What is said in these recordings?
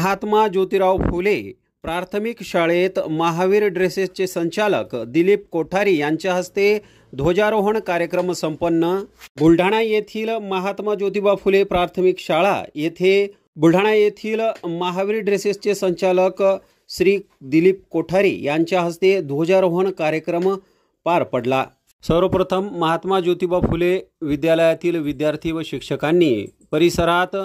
महात्मा ज्योतिराव फुले प्राथमिक शाळेत महावीर ड्रेसेसचे संचालक दिलीप कोठारी यांच्या हस्ते ध्वजारोहण कार्यक्रम संपन्न। बुलढाणा येथील महात्मा ज्योतिबा फुले प्राथमिक शाळा येथे बुलढाणा येथील महावीर ड्रेसेसचे संचालक श्री दिलीप कोठारी यांच्या हस्ते ध्वजारोहण कार्यक्रम पार पडला। सर्वप्रथम महात्मा ज्योतिबा फुले विद्यालयातील विद्यार्थी व शिक्षकांनी परिसरात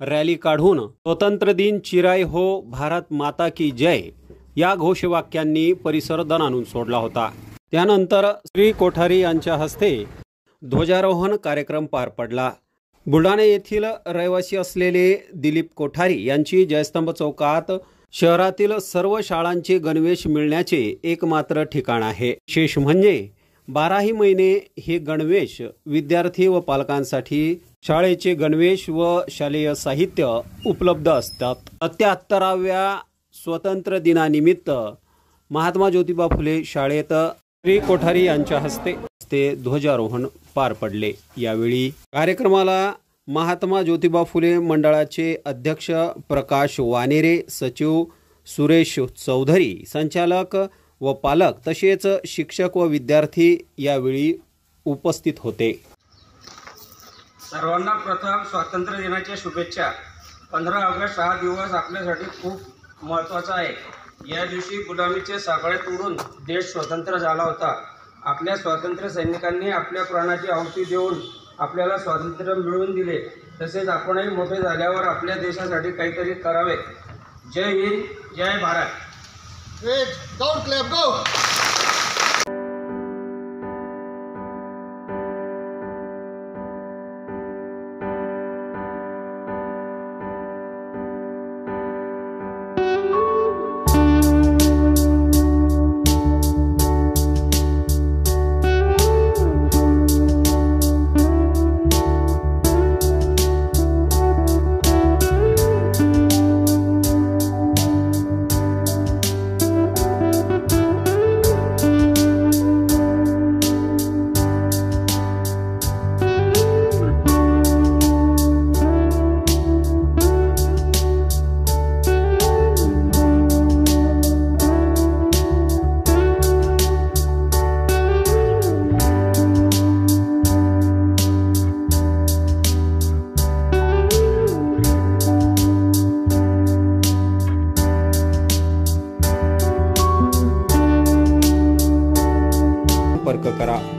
रॅली काढून स्वतंत्र दिन चिराय हो भारत माता की जय या घोषवाक्यांनी परिसर दणाणून सोडला होता। त्यानंतर श्री कोठारी यांच्या हस्ते ध्वजारोहण कार्यक्रम पार पडला। बुलढाणा येथील रहिवासी असलेले दिलीप कोठारी यांची जयस्तंभ चौकात शहरातील सर्व शाळांचे गणवेश मिळण्याचे एकमात्र ठिकाण आहे। विशेष म्हणजे 12ही महिने हे गणवेश विद्यार्थी व पालकांसाठी शाळेचे गणवेश व शालेय साहित्य उपलब्ध असतात। 77व्या स्वातंत्र्य दिनानिमित्त महात्मा ज्योतिबा फुले शाळेत श्री कोठारी यांच्या हस्ते ध्वजारोहण पार पडले। यावेळी कार्यक्रमाला महात्मा ज्योतिबा फुले मंडळाचे अध्यक्ष प्रकाश वानेरे, सचिव सुरेश चौधरी, संचालक व पालक तसेच शिक्षक व विद्यार्थी यावेळी उपस्थित होते। सर्वांना प्रथम स्वातंत्र्य दिनाच्या शुभेच्छा। 15 ऑगस्ट हा दिवस आपल्यासाठी खूप महत्त्वाचा आहे। या दिवशी गुलामीचे सापळे तोडून देश स्वतंत्र झाला होता। आपल्या स्वातंत्र्य सैनिकांनी आपल्या प्राणाची आहुती देऊन आपल्याला स्वातंत्र्य मिळवून दिले। तसेच आपणही मोठे झाल्यावर आपल्या देशासाठी काहीतरी करावे। जय हिंद, जय Bharat. Great, don't clap, go! संपर्क करा।